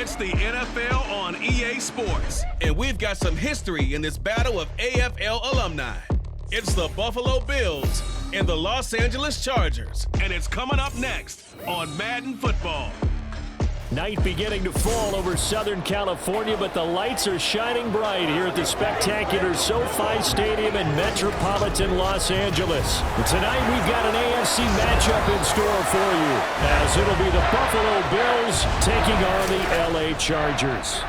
It's the NFL on EA Sports, and we've got some history in this battle of AFL alumni. It's the Buffalo Bills and the Los Angeles Chargers, and it's coming up next on Madden Football. Night beginning to fall over Southern California, but the lights are shining bright here at the spectacular SoFi Stadium in metropolitan Los Angeles. And tonight we've got an AFC matchup in store for you, as it'll be the Buffalo Bills taking on the LA Chargers.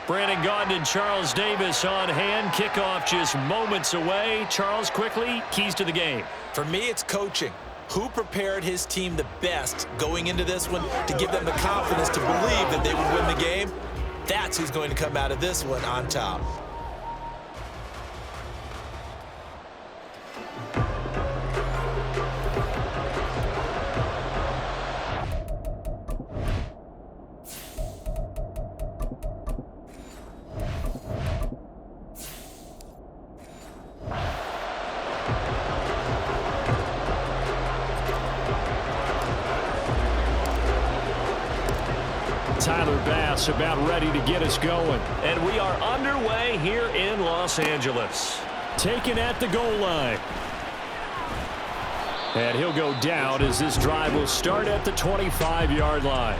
Brandon Gaudin and Charles Davis on hand. Kickoff just moments away. Charles, quickly, keys to the game. For me, it's coaching. Who prepared his team the best going into this one to give them the confidence to believe that they would win the game? That's who's going to come out of this one on top. Tyler Bass about ready to get us going. And we are underway here in Los Angeles. Taken at the goal line. And he'll go down as this drive will start at the 25-yard line.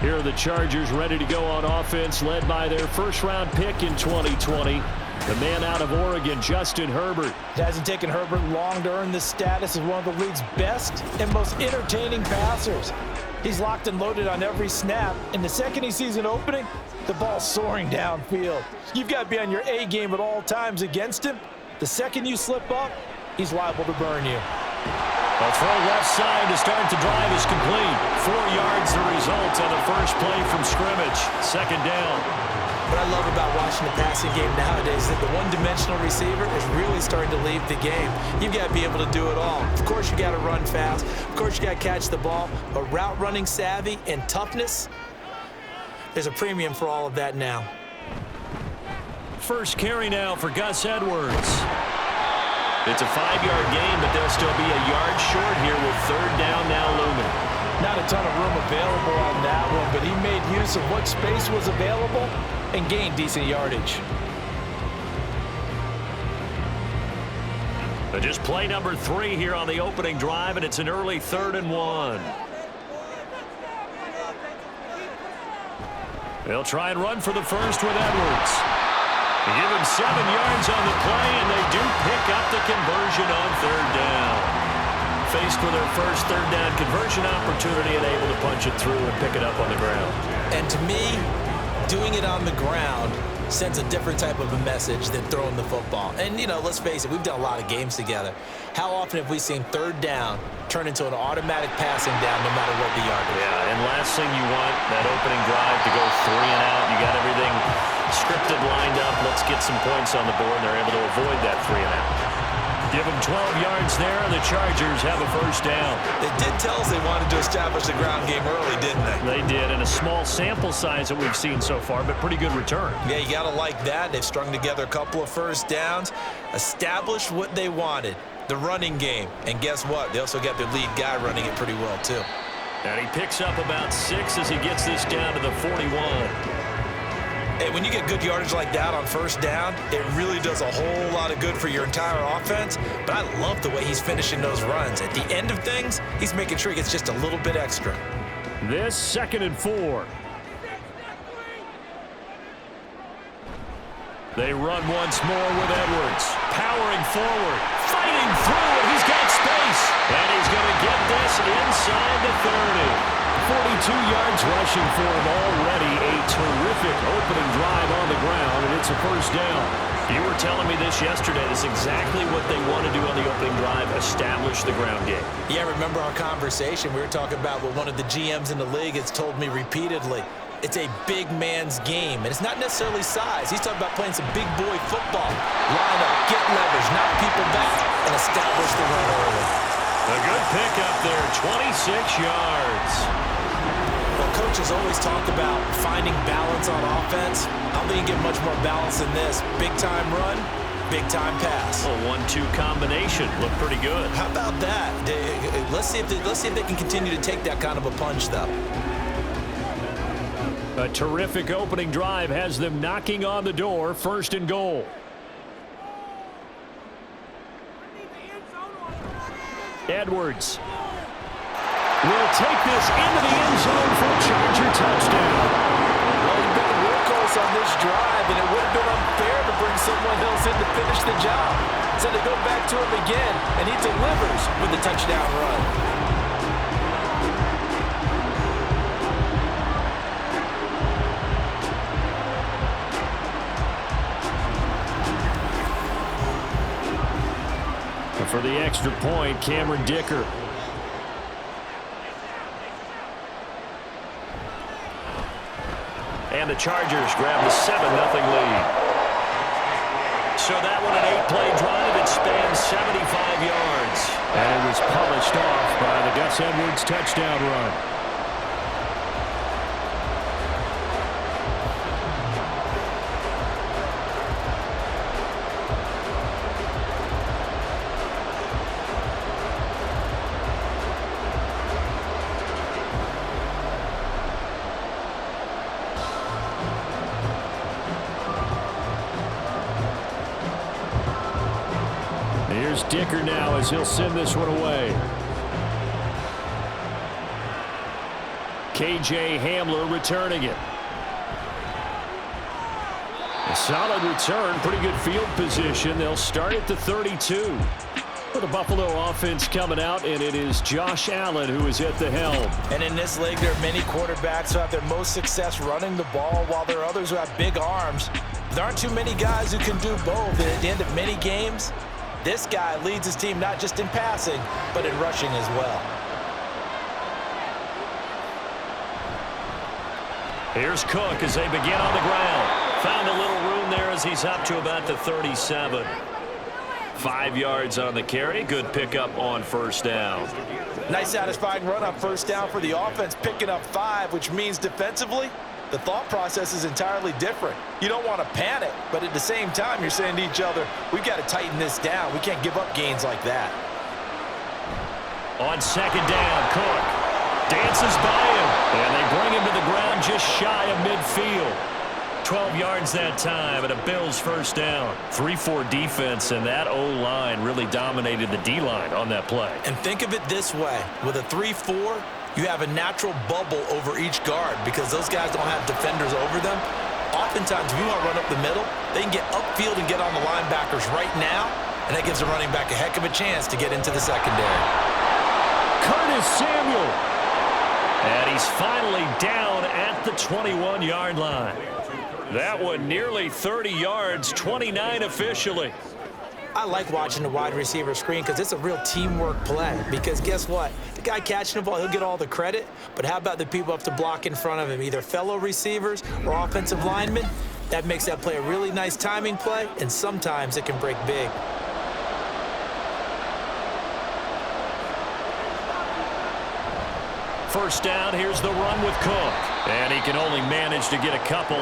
Here are the Chargers ready to go on offense, led by their first-round pick in 2020. The man out of Oregon, Justin Herbert. It hasn't taken Herbert long to earn this status as one of the league's best and most entertaining passers. He's locked and loaded on every snap, and the second he sees an opening, the ball's soaring downfield. You've got to be on your A game at all times against him. The second you slip up, he's liable to burn you. A throw left side to start the drive is complete. 4 yards the result on the first play from scrimmage. Second down. What I love about watching the passing game nowadays is that the one-dimensional receiver is really starting to leave the game. You've got to be able to do it all. Of course, you got to run fast. Of course, you got to catch the ball. But route running savvy and toughness, there's a premium for all of that now. First carry now for Gus Edwards. It's a 5-yard gain, but they'll still be a yard short here with third down now looming. Not a ton of room available on that one, but he made use of what space was available and gained decent yardage. But just play number 3 here on the opening drive, and it's an early 3rd and 1. They'll try and run for the first with Edwards. They give him 7 yards on the play, and they do pick up the conversion on third down. Faced with their first third down conversion opportunity and able to punch it through and pick it up on the ground. And to me, doing it on the ground sends a different type of a message than throwing the football. And, you know, let's face it, we've done a lot of games together. How often have we seen third down turn into an automatic passing down no matter what the yard is? Yeah, and last thing you want, that opening drive to go 3 and out. You got everything scripted, lined up. Let's get some points on the board, and they're able to avoid that 3 and out. Give them 12 yards there, and the Chargers have a first down. They did tell us they wanted to establish the ground game early, didn't they? They did, and a small sample size that we've seen so far, but pretty good return. Yeah, you got to like that. They've strung together a couple of first downs, established what they wanted, the running game. And guess what? They also got their lead guy running it pretty well, too. And he picks up about 6 as he gets this down to the 41. Hey, when you get good yardage like that on first down, it really does a whole lot of good for your entire offense. But I love the way he's finishing those runs. At the end of things, he's making sure he gets just a little bit extra. This 2nd and 4. They run once more with Edwards. Powering forward. Fighting through, and he's got space. And he's going to get this inside the 30. 42 yards rushing for him already. A terrific opening drive on the ground, and it's a first down. You were telling me this yesterday. This is exactly what they want to do on the opening drive, establish the ground game. Yeah, remember our conversation? We were talking about what one of the GMs in the league has told me repeatedly. It's a big man's game, and it's not necessarily size. He's talking about playing some big boy football. Line up, get leverage, knock people back, and establish the run early. A good pickup there, 26 yards. Well, coaches always talk about finding balance on offense. I don't think you get much more balance than this. Big-time run, big-time pass. A 1-2 combination. Looked pretty good. How about that? Let's see if they can continue to take that kind of a punch, though. A terrific opening drive has them knocking on the door. 1st and goal. Edwards will take this into the end zone for a Charger touchdown. Well, he's been the workhorse on this drive, and it would have been unfair to bring someone else in to finish the job. So they go back to him again, and he delivers with the touchdown run. For the extra point, Cameron Dicker. And the Chargers grab the 7-0 lead. So that one an 8-play drive. It spans 75 yards. And it was polished off by the Gus Edwards touchdown run. Here's Dicker now as he'll send this one away. KJ Hamler returning it. A solid return, pretty good field position. They'll start at the 32. For the Buffalo offense coming out, and it is Josh Allen who is at the helm. And in this league, there are many quarterbacks who have their most success running the ball, while there are others who have big arms. There aren't too many guys who can do both. And at the end of many games, this guy leads his team not just in passing, but in rushing as well. Here's Cook as they begin on the ground. Found a little room there as he's up to about the 37. 5 yards on the carry. Good pickup on 1st down. Nice satisfying run on 1st down for the offense, picking up 5, which means defensively, the thought process is entirely different. You don't want to panic, but at the same time, you're saying to each other, we've got to tighten this down. We can't give up gains like that. On 2nd down, Cook dances by him, and they bring him to the ground just shy of midfield. 12 yards that time, and a Bills 1st down. 3-4 defense, and that O-line really dominated the D-line on that play. And think of it this way. With a 3-4, you have a natural bubble over each guard because those guys don't have defenders over them. Oftentimes, if you want to run up the middle, they can get upfield and get on the linebackers right now, and that gives the running back a heck of a chance to get into the secondary. Curtis Samuel. And he's finally down at the 21-yard line. That one nearly 30 yards, 29 officially. I like watching the wide receiver screen because it's a real teamwork play. Because guess what? The guy catching the ball, he'll get all the credit. But how about the people up to block in front of him, either fellow receivers or offensive linemen? That makes that play a really nice timing play, and sometimes it can break big. First down, here's the run with Cook. And he can only manage to get a couple.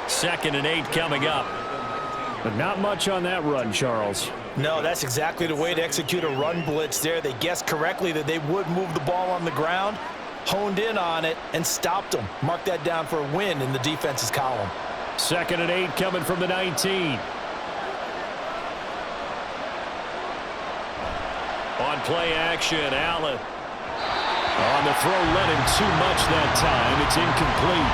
2nd and 8 coming up. But not much on that run, Charles. No, that's exactly the way to execute a run blitz there. They guessed correctly that they would move the ball on the ground, honed in on it, and stopped them. Mark that down for a win in the defense's column. 2nd and 8 coming from the 19. On play action, Allen. On the throw, led him too much that time. It's incomplete.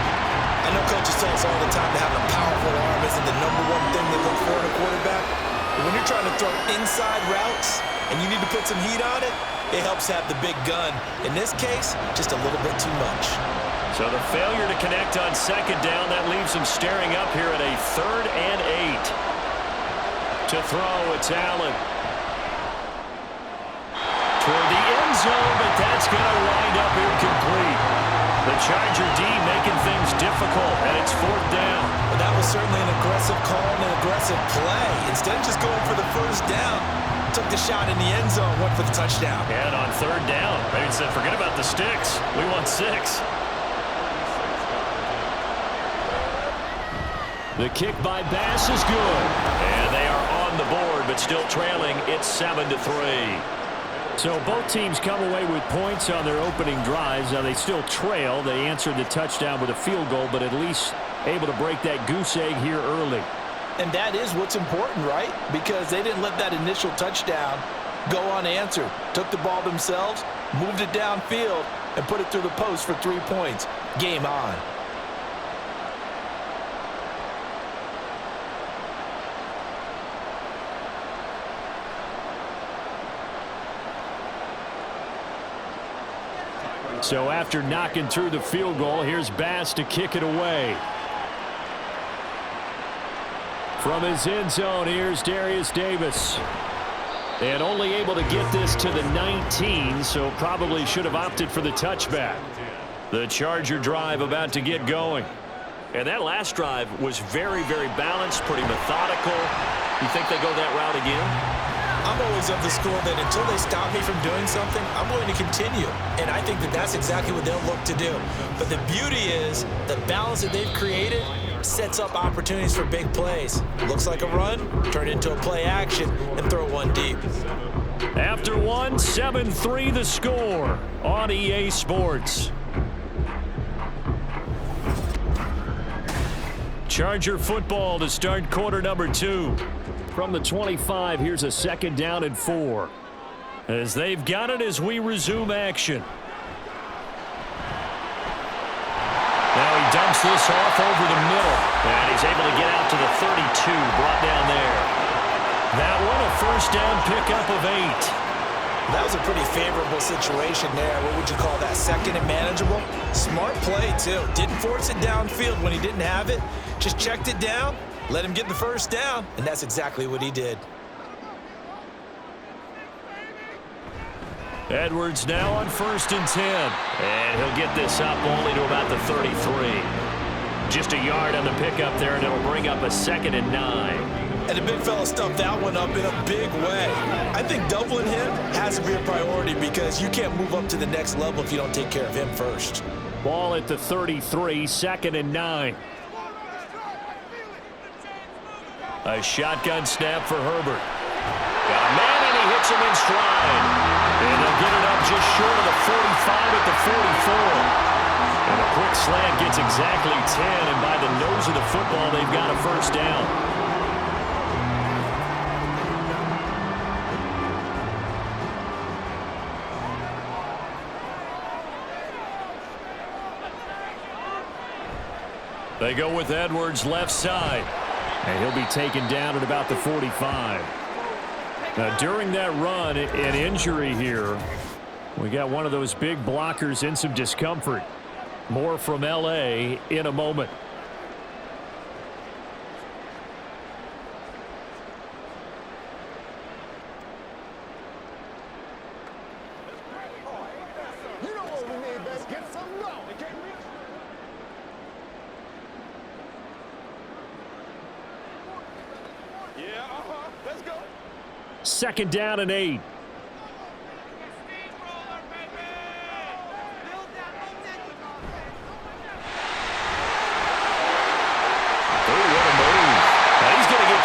I know coaches tell us all the time that having a powerful arm isn't the #1 thing they look for in a quarterback. But when you're trying to throw inside routes and you need to put some heat on it, it helps have the big gun. In this case, just a little bit too much. So the failure to connect on 2nd down, that leaves him staring up here at a 3rd and 8. To throw, it's Allen. Toward the end zone, but that's going to wind up incomplete. The Charger D making things difficult, and it's 4th down. Well, that was certainly an aggressive call and an aggressive play. Instead of just going for the 1st down, took the shot in the end zone, went for the touchdown. And on 3rd down, they said, forget about the sticks. We want 6. The kick by Bass is good. And they are on the board but still trailing. It's 7-3. So both teams come away with points on their opening drives. Now they still trail. They answered the touchdown with a field goal, but at least able to break that goose egg here early. And that is what's important, right? Because they didn't let that initial touchdown go unanswered. Took the ball themselves, moved it downfield, and put it through the post for 3 points. Game on. So after knocking through the field goal, here's Bass to kick it away. From his end zone, here's Darius Davis. And only able to get this to the 19, so probably should have opted for the touchback. The Charger drive about to get going. And that last drive was very, very balanced, pretty methodical. You think they go that route again? I'm always of the school that until they stop me from doing something, I'm going to continue. And I think that that's exactly what they'll look to do. But the beauty is the balance that they've created sets up opportunities for big plays. Looks like a run, turn it into a play action, and throw one deep. After one, 7-3 the score on EA Sports. Charger football to start quarter number 2. From the 25, here's a 2nd down and 4. As they've got it as we resume action. Now he dumps this off over the middle. And he's able to get out to the 32, brought down there. That one a 1st down pickup of 8. That was a pretty favorable situation there. What would you call that? 2nd and manageable? Smart play, too. Didn't force it downfield when he didn't have it. Just checked it down, let him get the 1st down, and that's exactly what he did. Edwards now on 1st and 10. And he'll get this up only to about the 33. Just a yard on the pickup there, and it'll bring up a 2nd and 9. And the big fella stuffed that one up in a big way. I think doubling him has to be a priority because you can't move up to the next level if you don't take care of him first. Ball at the 33, 2nd and 9. A shotgun snap for Herbert. Got a man, and he hits him in stride. And they'll get it up just short of the 45 at the 44. And a quick slant gets exactly 10, and by the nose of the football, they've got a 1st down. They go with Edwards left side. And he'll be taken down at about the 45. Now, during that run, an injury here. We got one of those big blockers in some discomfort. More from L.A. in a moment. Let's go. 2nd down and 8.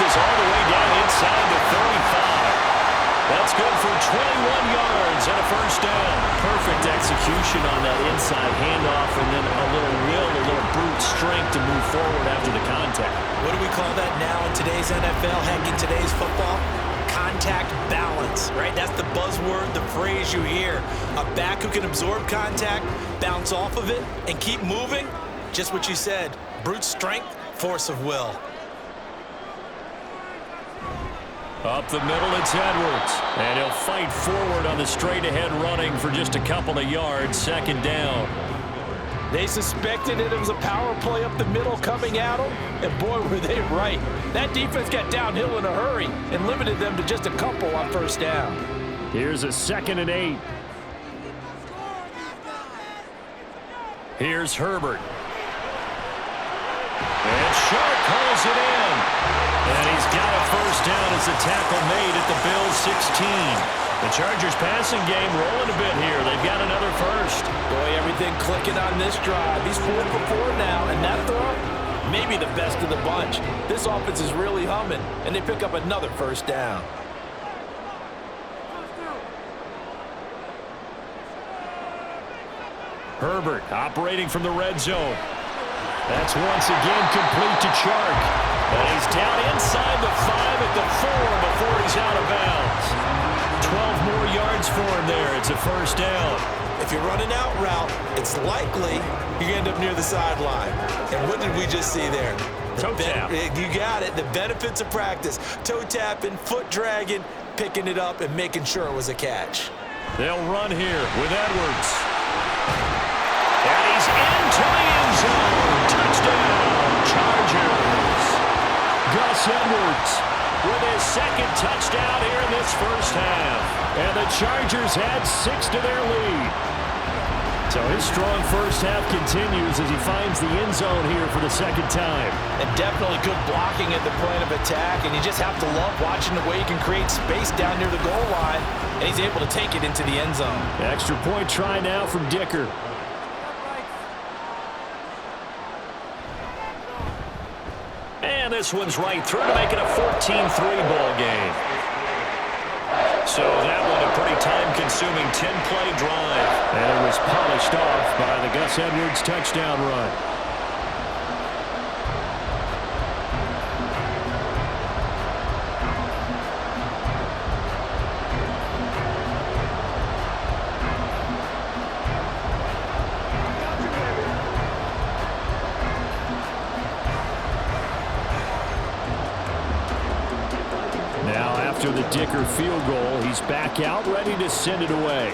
All the way down inside the 35. That's good for 21 yards and a 1st down. Perfect execution on that inside handoff, and then a little brute strength to move forward after the contact. What do we call that now in today's NFL, heck, in today's football? Contact balance, right? That's the buzzword, the phrase you hear. A back who can absorb contact, bounce off of it, and keep moving. Just what you said, brute strength, force of will. Up the middle, it's Edwards. And he'll fight forward on the straight-ahead running for just a couple of yards. 2nd down. They suspected it was a power play up the middle coming at them, and boy, were they right. That defense got downhill in a hurry and limited them to just a couple on 1st down. Here's a 2nd and 8. Here's Herbert. And Sharp pulls it in. And he's got a 1st down as the tackle made at the Bills' 16. The Chargers passing game rolling a bit here. They've got another 1st. Boy, everything clicking on this drive. He's 4 for 4 now, and that throw, maybe the best of the bunch. This offense is really humming, and they pick up another first down. Herbert operating from the red zone. That's once again complete to Chark. And he's down inside the 5 at the 4 before he's out of bounds. 12 more yards for him there. It's a first down. If you're running out route, it's likely you end up near the sideline. And what did we just see there? Toe tap. You got it. The benefits of practice. Toe tapping, foot dragging, picking it up, and making sure it was a catch. They'll run here with Edwards. And he's into the end zone. Touchdown, Chargers. Gus Edwards with his second touchdown here in this first half. And the Chargers add 6 to their lead. So his strong first half continues as he finds the end zone here for the second time. And definitely good blocking at the point of attack, and you just have to love watching the way he can create space down near the goal line, and he's able to take it into the end zone. Extra point try now from Dicker. And this one's right through to make it a 14-3 ball game. So that one a pretty time-consuming 10-play drive. And it was polished off by the Gus Edwards touchdown run. After the Dicker field goal, he's back out, ready to send it away.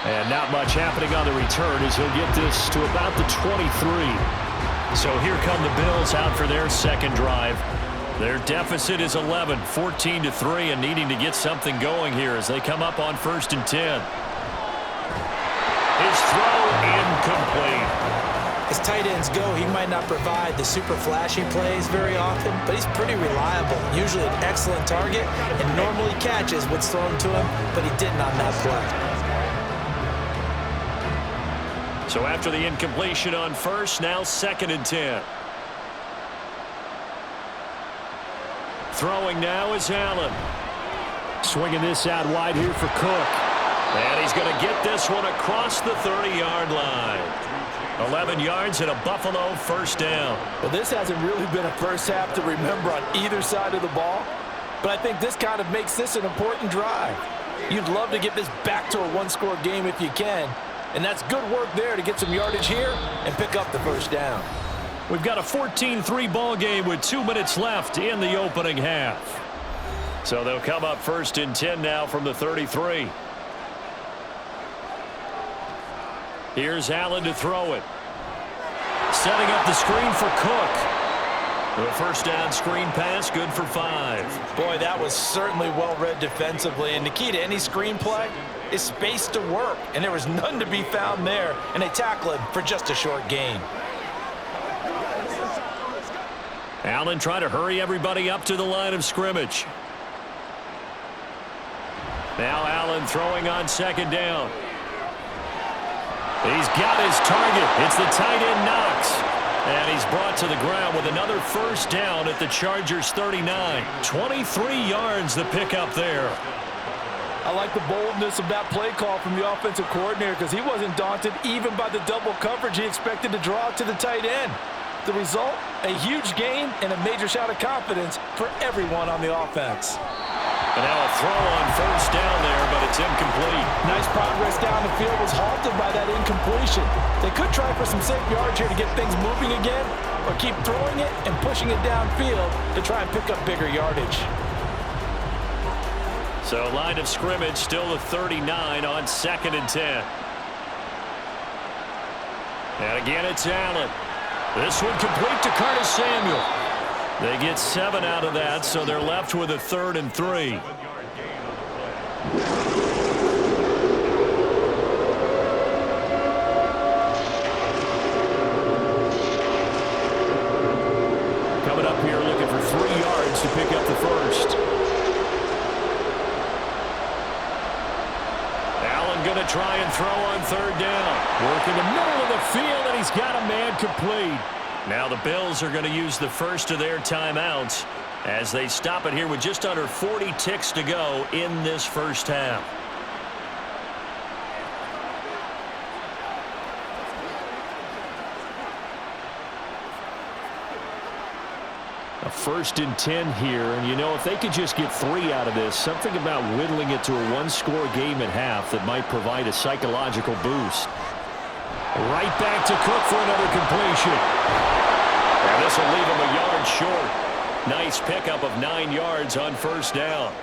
And not much happening on the return as he'll get this to about the 23. So here come the Bills out for their second drive. Their deficit is 11, 14-3, and needing to get something going here as they come up on 1st and 10. His throw incomplete. As tight ends go, he might not provide the super flashy plays very often, but he's pretty reliable, usually an excellent target, and normally catches what's thrown to him, but he didn't on that play. So after the incompletion on 1st, now 2nd and 10. Throwing now is Allen. Swinging this out wide here for Cook. And he's going to get this one across the 30-yard line. 11 yards and a Buffalo first down. Well, this hasn't really been a first half to remember on either side of the ball, but I think this kind of makes this an important drive. You'd love to get this back to a one-score game if you can, and that's good work there to get some yardage here and pick up the first down. We've got a 14-3 ball game with 2 minutes left in the opening half. So they'll come up 1st and 10 now from the 33. Here's Allen to throw it. Setting up the screen for Cook. The first down screen pass, good for 5. Boy, that was certainly well-read defensively, and the key to any screen play is space to work, and there was none to be found there, and they tackle him for just a short gain. Allen trying to hurry everybody up to the line of scrimmage. Now Allen throwing on 2nd down. He's got his target. It's the tight end Knox. And he's brought to the ground with another first down at the Chargers 39. 23 yards the pickup there. I like the boldness of that play call from the offensive coordinator because he wasn't daunted even by the double coverage he expected to draw to the tight end. The result, a huge gain and a major shout of confidence for everyone on the offense. And now a throw on first down there, but it's incomplete. Nice progress down the field was halted by that incompletion. They could try for some safe yards here to get things moving again, or keep throwing it and pushing it downfield to try and pick up bigger yardage. So line of scrimmage still the 39 on 2nd and 10. And again it's Allen. This one complete to Curtis Samuel. They get 7 out of that, so they're left with a 3rd and 3. Coming up here looking for 3 yards to pick up the first. Allen going to try and throw on third down. Work in the middle of the field, and he's got a man complete. Now the Bills are going to use the first of their timeouts as they stop it here with just under 40 ticks to go in this first half. A 1st and 10 here, and you know, if they could just get 3 out of this, something about whittling it to a one-score game at half that might provide a psychological boost. Right back to Cook for another completion. And this will leave him a yard short. Nice pickup of 9 yards on first down.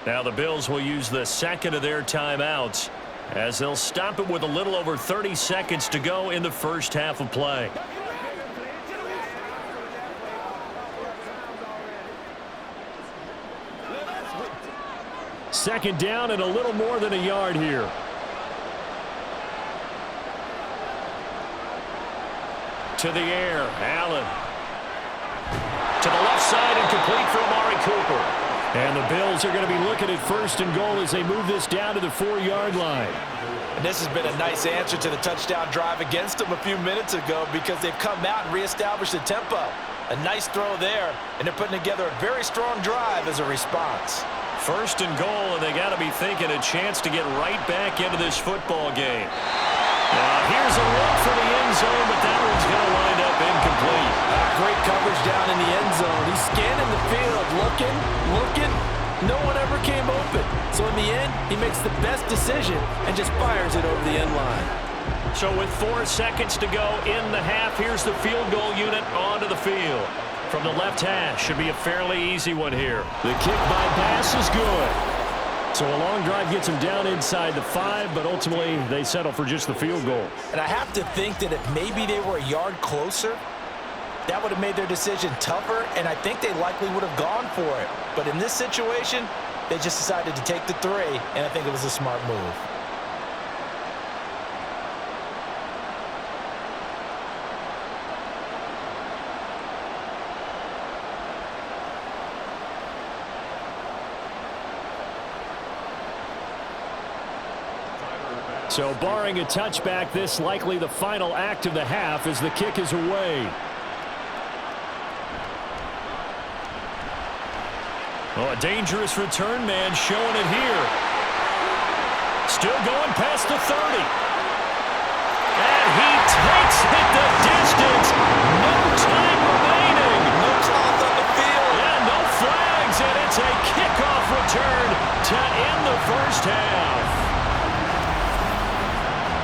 Now the Bills will use the second of their timeouts as they'll stop it with a little over 30 seconds to go in the first half of play. Second down and a little more than a yard here. To the air, Allen. To the left side and complete for Amari Cooper. And the Bills are going to be looking at 1st and goal as they move this down to the 4-yard line. And this has been a nice answer to the touchdown drive against them a few minutes ago because they've come out and reestablished the tempo. A nice throw there, and they're putting together a very strong drive as a response. 1st and goal, and they got to be thinking a chance to get right back into this football game. Now here's a look for the end zone, but that one's going to wind up incomplete. Great coverage down in the end zone. He's scanning the field, looking. No one ever came open. So in the end, he makes the best decision and just fires it over the end line. So with 4 seconds to go in the half, here's the field goal unit onto the field. From the left hash, should be a fairly easy one here. The kick by pass is good. So a long drive gets them down inside the 5, but ultimately they settle for just the field goal. And I have to think that if maybe they were a yard closer, that would have made their decision tougher, and I think they likely would have gone for it. But in this situation, they just decided to take the 3, and I think it was a smart move. So barring a touchback, this likely the final act of the half as the kick is away. Oh, a dangerous return man showing it here. Still going past the 30. And he takes it the distance. No time remaining. No cloth on the field. Yeah, no flags, and it's a kickoff return to end the first half.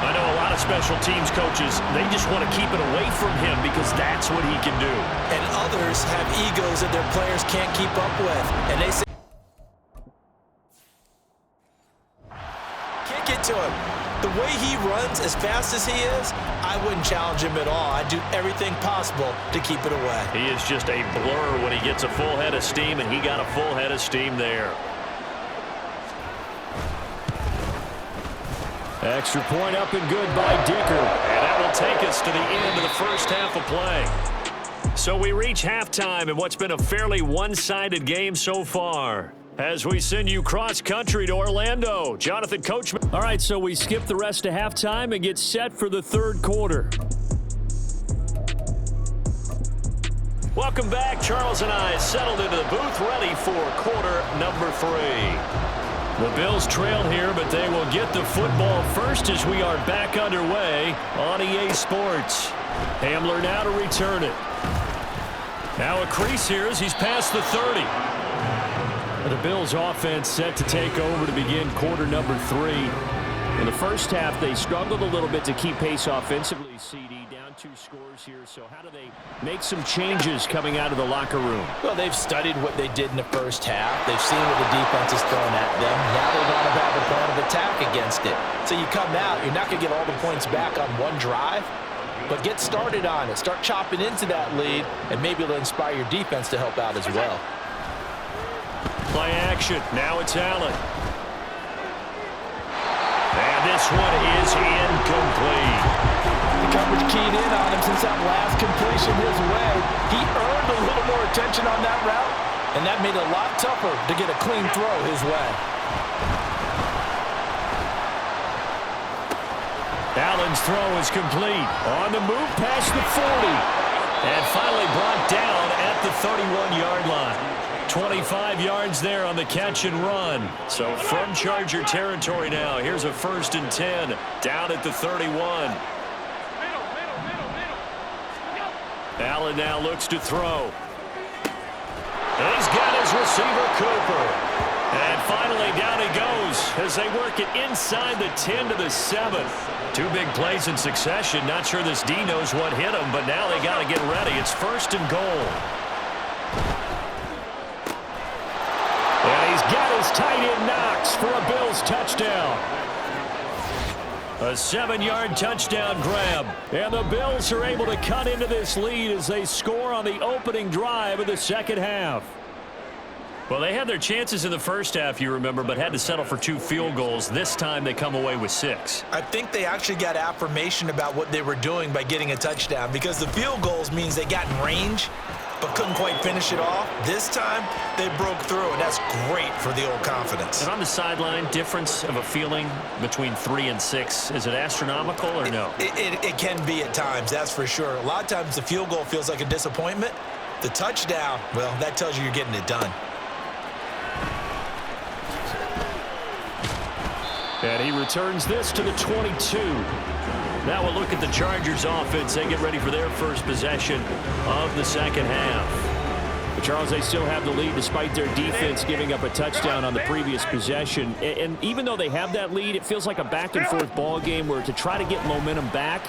I know a lot of special teams coaches, they just want to keep it away from him because that's what he can do. And others have egos that their players can't keep up with. And they say, kick it to him. The way he runs as fast as he is, I wouldn't challenge him at all. I'd do everything possible to keep it away. He is just a blur when he gets a full head of steam, and he got a full head of steam there. Extra point up and good by Dicker. And that will take us to the end of the first half of play. So we reach halftime in what's been a fairly one-sided game so far. As we send you cross-country to Orlando, Jonathan Coachman. All right, so we skip the rest of halftime and get set for the third quarter. Welcome back. Charles and I settled into the booth, ready for quarter number 3. The Bills trail here, but they will get the football first as we are back underway on EA Sports. Hamler now to return it. Now a crease here as he's past the 30. The Bills offense set to take over to begin quarter number 3. In the first half, they struggled a little bit to keep pace offensively, CD, down 2 scores here. So how do they make some changes coming out of the locker room? Well, they've studied what they did in the first half. They've seen what the defense is throwing at them. Now they want to have a plan of attack against it. So you come out, you're not going to get all the points back on one drive, but get started on it. Start chopping into that lead, and maybe it'll inspire your defense to help out as well. Play action. Now it's Allen. And this one is incomplete. The coverage keyed in on him since that last completion his way. He earned a little more attention on that route, and that made it a lot tougher to get a clean throw his way. Allen's throw is complete. On the move past the 40. And finally brought down at the 31-yard line. 25 yards there on the catch and run. So from Charger territory now, here's a 1st and 10 down at the 31. Allen now looks to throw. And he's got his receiver, Cooper. And finally down he goes as they work it inside the 10 to the 7. 2 big plays in succession. Not sure this D knows what hit him, but now they got to get ready. It's 1st and goal. And he's got his tight end Knox for a Bills touchdown. A 7-yard touchdown grab. And the Bills are able to cut into this lead as they score on the opening drive of the second half. Well, they had their chances in the first half, you remember, but had to settle for 2 field goals. This time they come away with 6. I think they actually got affirmation about what they were doing by getting a touchdown, because the field goals means they got in range but couldn't quite finish it off. This time they broke through, and that's great for the old confidence. And on the sideline, difference of a feeling between 3 and 6, is it astronomical or no? It can be at times, that's for sure. A lot of times the field goal feels like a disappointment. The touchdown, well, that tells you you're getting it done. And he returns this to the 22. Now we'll look at the Chargers offense. They get ready for their first possession of the second half. But Charles, they still have the lead despite their defense giving up a touchdown on the previous possession. And even though they have that lead, it feels like a back-and-forth ball game where to try to get momentum back,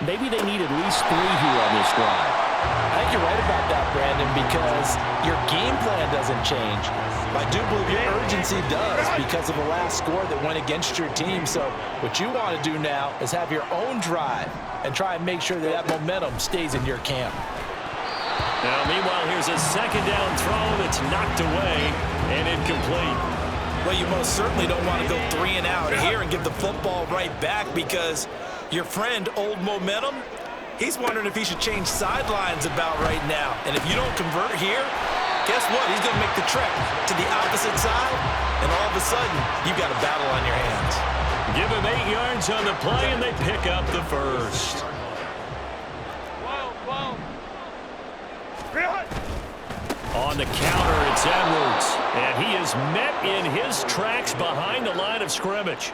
maybe they need at least 3 here on this drive. I think you're right about that, Brandon, because your game plan doesn't change. I do believe your urgency does because of the last score that went against your team. So what you want to do now is have your own drive and try and make sure that that momentum stays in your camp. Now, meanwhile, here's a second down throw that's knocked away and incomplete. Well, you most certainly don't want to go 3 and out here and give the football right back, because your friend, Old Momentum, he's wondering if he should change sidelines about right now. And if you don't convert here, guess what? He's going to make the trek to the opposite side, and all of a sudden, you've got a battle on your hands. Give him 8 yards on the play, and they pick up the first. On the counter, it's Edwards, and he is met in his tracks behind the line of scrimmage.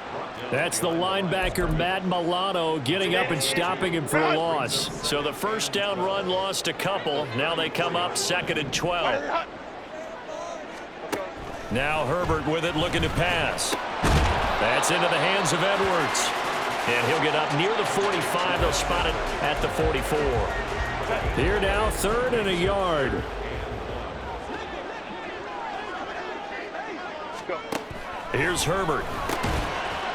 That's the linebacker, Matt Milano, getting up and stopping him for a loss. So the first down run lost a couple. Now they come up 2nd and 12. Now Herbert with it, looking to pass. That's into the hands of Edwards. And he'll get up near the 45. They'll spot it at the 44. Here now, 3rd and a yard. Here's Herbert.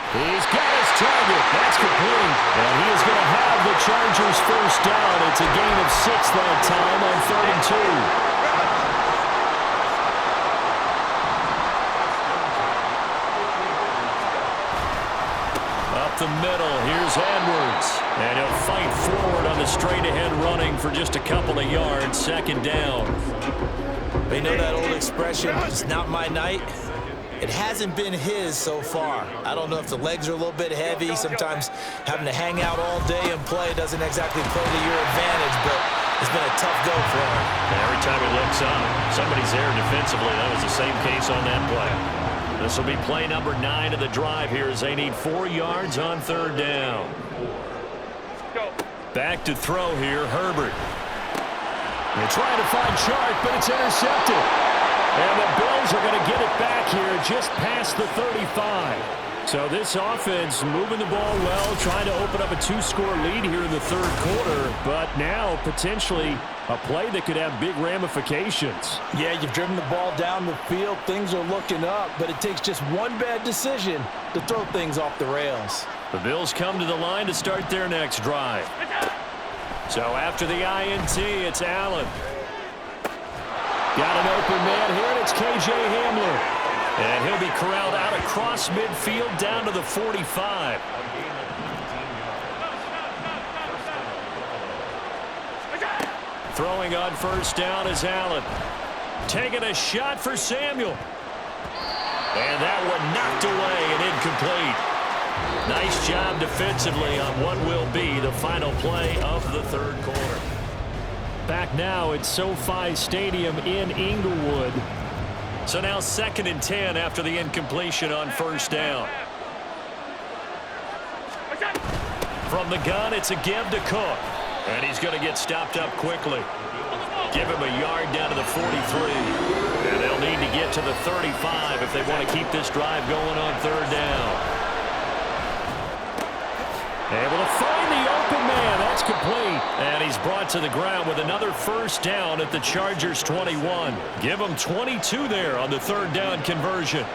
He's got his target. That's complete. And he is going to have the Chargers first down. It's a gain of 6 that time on 3rd and 2. Up the middle, here's Edwards. And he'll fight forward on the straight-ahead running for just a couple of yards. 2nd down. You know that old expression, it's not my night? It hasn't been his so far. I don't know if the legs are a little bit heavy. Sometimes having to hang out all day and play doesn't exactly play to your advantage, but it's been a tough go for him. And every time he looks up, somebody's there defensively. That was the same case on that play. This will be play number 9 of the drive here as they need 4 yards on 3rd down. Back to throw here, Herbert. They're trying to find Chark, but it's intercepted. And the Bills are going to get it back here just past the 35. So this offense moving the ball well, trying to open up a 2-score lead here in the 3rd quarter, but now potentially a play that could have big ramifications. Yeah, you've driven the ball down the field. Things are looking up, but it takes just one bad decision to throw things off the rails. The Bills come to the line to start their next drive. So after the INT, it's Allen. Got an open man here, and it's K.J. Hamler. And he'll be corralled out across midfield down to the 45. Throwing on 1st down is Allen. Taking a shot for Samuel. And that one knocked away and incomplete. Nice job defensively on what will be the final play of the third quarter. Back now at SoFi Stadium in Inglewood. So now 2nd and 10 after the incompletion on first down. From the gun, it's a give to Cook. And he's going to get stopped up quickly. Give him a yard down to the 43. And they'll need to get to the 35 if they want to keep this drive going on third down. Able to find the open man. That's complete. And he's brought to the ground with another first down at the Chargers 21. Give them 22 there on the third down conversion.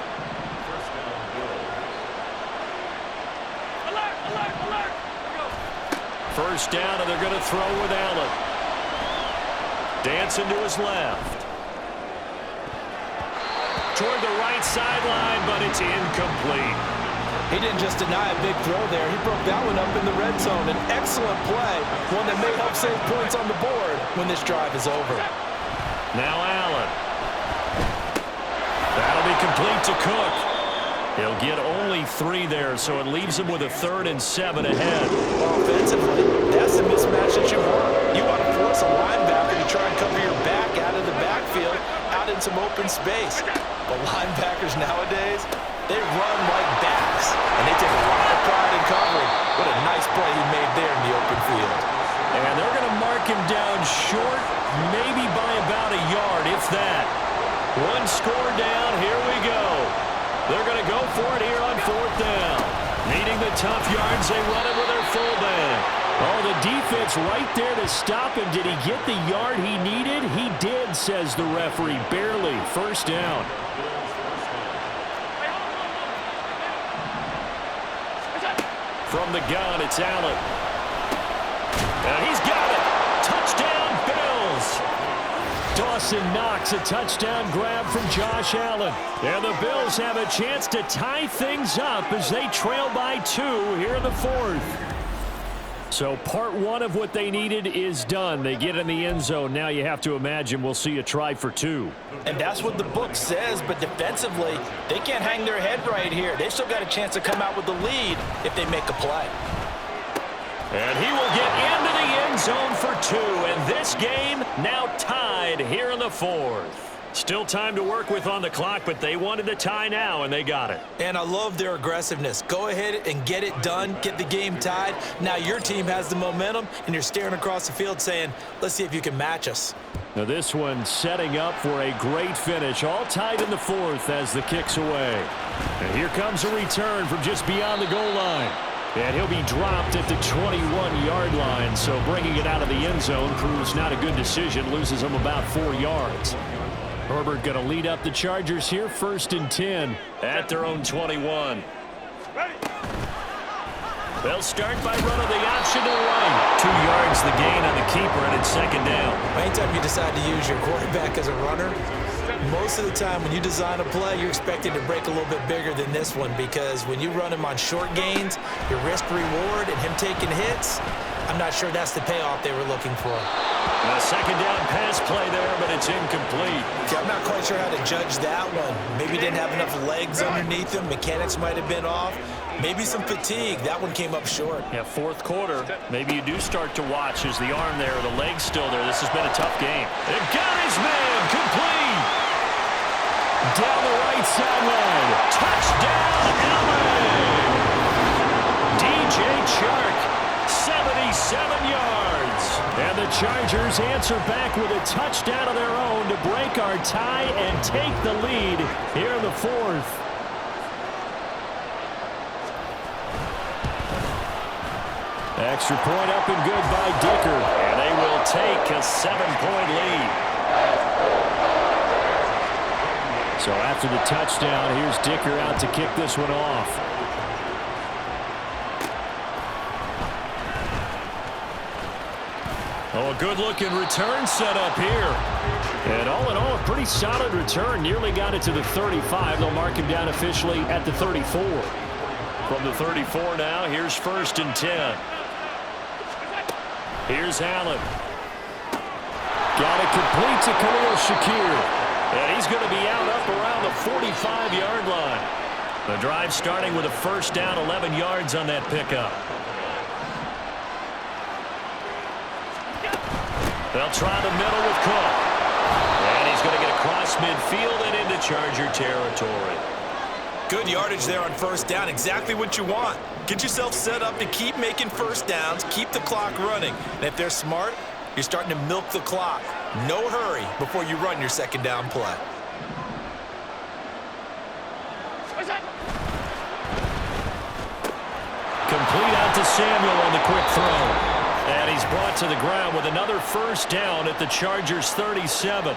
First down, and they're going to throw with Allen. Dancing to his left. Toward the right sideline, but it's incomplete. He didn't just deny a big throw there. He broke that one up in the red zone. An excellent play, one that may help save points on the board when this drive is over. Now Allen. That'll be complete to Cook. He'll get only 3 there, so it leaves him with a 3rd and 7 ahead. Offensively, that's the mismatch that you want. You want to force a linebacker to try and cover your back out of the backfield, out in some open space. But linebackers nowadays, they run like backs, and they take a lot of pride in covering. What a nice play he made there in the open field. And they're going to mark him down short, maybe by about a yard, if that. 1 score down, here we go. They're going to go for it here on 4th down. Needing the tough yards, they run it with their fullback. Oh, the defense right there to stop him. Did he get the yard he needed? He did, says the referee. Barely. First down. From the gun, it's Allen. And he's got it. Touchdown, Bills. Dawson Knox, a touchdown grab from Josh Allen. And the Bills have a chance to tie things up as they trail by 2 here in the 4th. So part 1 of what they needed is done. They get in the end zone. Now you have to imagine we'll see a try for 2. And that's what the book says, but defensively, they can't hang their head right here. They've still got a chance to come out with the lead if they make a play. And he will get into the end zone for 2. And this game now tied here in the 4th. Still time to work with on the clock, but they wanted the tie now, and they got it. And I love their aggressiveness. Go ahead and get it done. Get the game tied. Now your team has the momentum, and you're staring across the field saying, let's see if you can match us. Now this one setting up for a great finish. All tied in the 4th as the kick's away. And here comes a return from just beyond the goal line. And he'll be dropped at the 21-yard line. So bringing it out of the end zone proves not a good decision. Loses him about 4 yards. Herbert going to lead up the Chargers here, 1st and 10. At their own 21. They'll start by running the option to the right. 2 yards the gain on the keeper, and it's 2nd down. Anytime you decide to use your quarterback as a runner, most of the time when you design a play, you're expecting to break a little bit bigger than this one, because when you run him on short gains, your risk-reward and him taking hits, I'm not sure that's the payoff they were looking for. A 2nd down pass play there, but it's incomplete. Yeah, I'm not quite sure how to judge that one. Maybe didn't have enough legs underneath him. Mechanics might have been off. Maybe some fatigue. That one came up short. Yeah, 4th quarter. Maybe you do start to watch as the arm there, the leg's still there. This has been a tough game. They've got his man complete. Down the right sideline. Touchdown, Allen. DJ Chark, 77 yards. And the Chargers answer back with a touchdown of their own to break our tie and take the lead here in the 4th. Extra point up and good by Dicker. And they will take a 7-point lead. So after the touchdown, here's Dicker out to kick this one off. Oh, a good-looking return set up here. And all in all, a pretty solid return. Nearly got it to the 35. They'll mark him down officially at the 34. From the 34 now, here's 1st and 10. Here's Allen. Got it complete to Khalil Shakir. And he's going to be out up around the 45-yard line. The drive starting with a first down, 11 yards on that pickup. They'll try the middle with Cook. And he's going to get across midfield and into Charger territory. Good yardage there on first down. Exactly what you want. Get yourself set up to keep making first downs, keep the clock running. And if they're smart, you're starting to milk the clock. No hurry before you run your second down play. Complete out to Samuel on the quick throw. And he's brought to the ground with another first down at the Chargers' 37.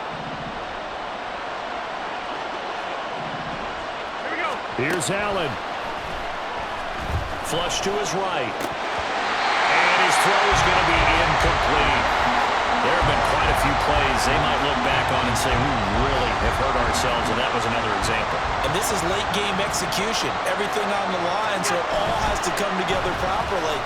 Here's Allen. Flush to his right. And his throw is going to be incomplete. There have been quite a few plays they might look back on and say, we really have hurt ourselves, and that was another example. And this is late-game execution. Everything on the line, so it all has to come together properly.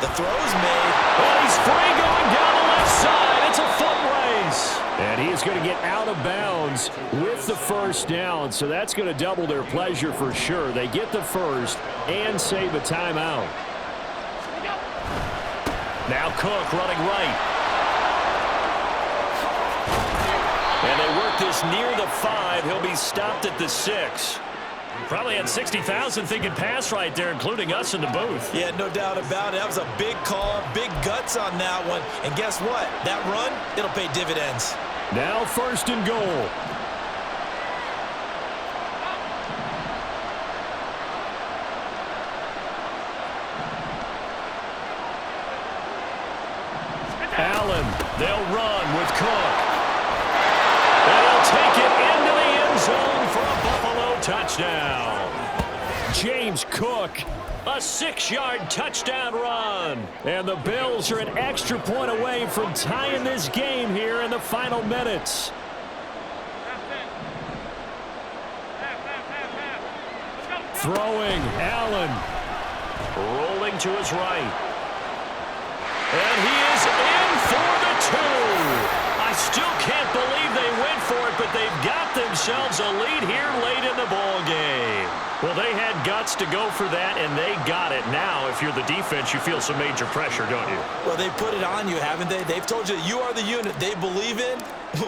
The throw's made. Well, he's free going down the left side. It's a foot race. And he is going to get out of bounds with the first down, so that's going to double their pleasure for sure. They get the first and save a timeout. Now Cook running right. And they work this near the 5. He'll be stopped at the 6. Probably had 60,000 thinking pass right there, including us in the booth. Yeah, no doubt about it. That was a big call, big guts on that one. And guess what? That run, it'll pay dividends. Now first and goal. Allen, they'll run with Cook. They'll take it into the end zone for a Buffalo touchdown. James Cook, a 6-yard touchdown run. And the Bills are an extra point away from tying this game here in the final minutes. Throwing, Allen. Rolling to his right. And he is in for the 2. I still can't believe they went for it, but they've got themselves a lead here late in the ball game. Well, they had guts to go for that, and they got it. Now, if you're the defense, you feel some major pressure, don't you? Well, they put it on you, haven't they? They've told you you are the unit they believe in.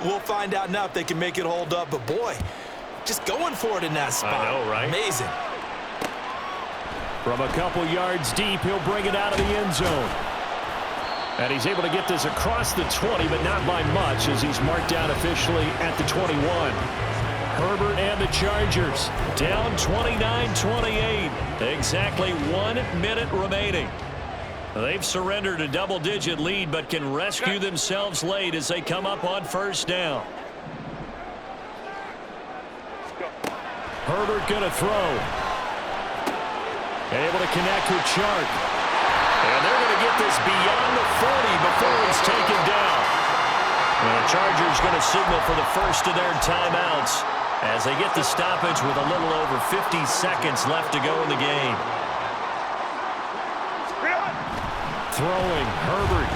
We'll find out now if they can make it hold up. But, boy, just going for it in that spot. I know, right? Amazing. From a couple yards deep, he'll bring it out of the end zone. And he's able to get this across the 20, but not by much, as he's marked down officially at the 21. Herbert and the Chargers down 29-28. Exactly 1 minute remaining. They've surrendered a double-digit lead, but can rescue themselves late as they come up on first down. Herbert going to throw. Able to connect with Chark. And they're going to get this beyond the 40 before it's taken down. And the Chargers going to signal for the first of their timeouts as they get the stoppage with a little over 50 seconds left to go in the game. Throwing, Herbert.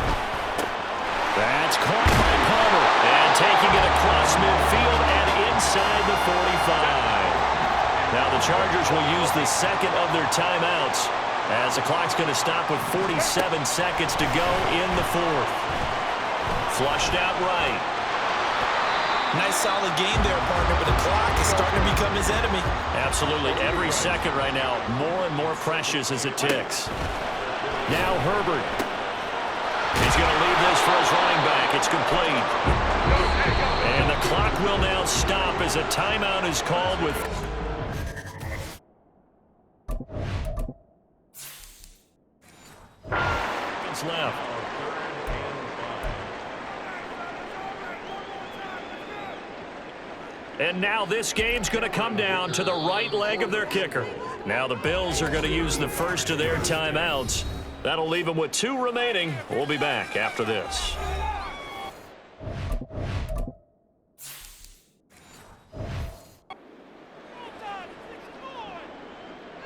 That's caught by Palmer. And taking it across midfield and inside the 45. Now the Chargers will use the second of their timeouts, as the clock's going to stop with 47 seconds to go in the 4th. Flushed out right. Nice solid game there, partner, but the clock is starting to become his enemy. Absolutely. Every second right now, more and more precious as it ticks. Now Herbert. He's going to leave this for his running back. It's complete. And the clock will now stop as a timeout is called with left. And now this game's going to come down to the right leg of their kicker. Now the Bills are going to use the first of their timeouts. That'll leave them with 2 remaining. We'll be back after this.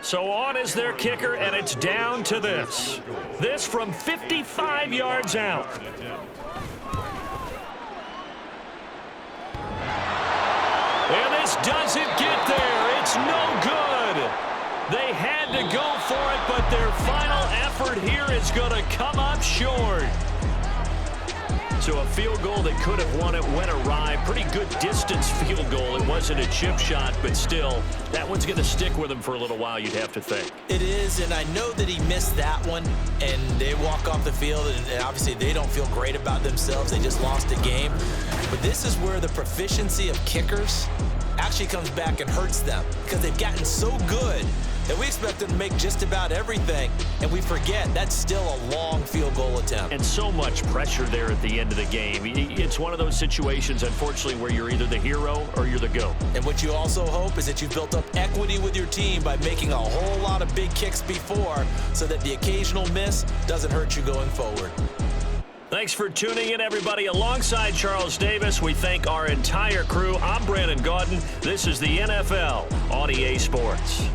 So on is their kicker, and it's down to this. This from 55 yards out. And this doesn't get there. It's no good. They had to go for it, but their final effort here is going to come up short. So a field goal that could have won it went awry. Pretty good distance field goal. It wasn't a chip shot, but still, that one's going to stick with him for a little while, you'd have to think. It is, and I know that he missed that one, and they walk off the field, and obviously they don't feel great about themselves. They just lost a game. But this is where the proficiency of kickers actually comes back and hurts them, because they've gotten so good that we expect them to make just about everything, and we forget that's still a long field goal attempt. And so much pressure there at the end of the game. It's one of those situations, unfortunately, where you're either the hero or you're the GOAT. And what you also hope is that you've built up equity with your team by making a whole lot of big kicks before, so that the occasional miss doesn't hurt you going forward. Thanks for tuning in, everybody. Alongside Charles Davis, we thank our entire crew. I'm Brandon Gaudin. This is the NFL on EA Sports.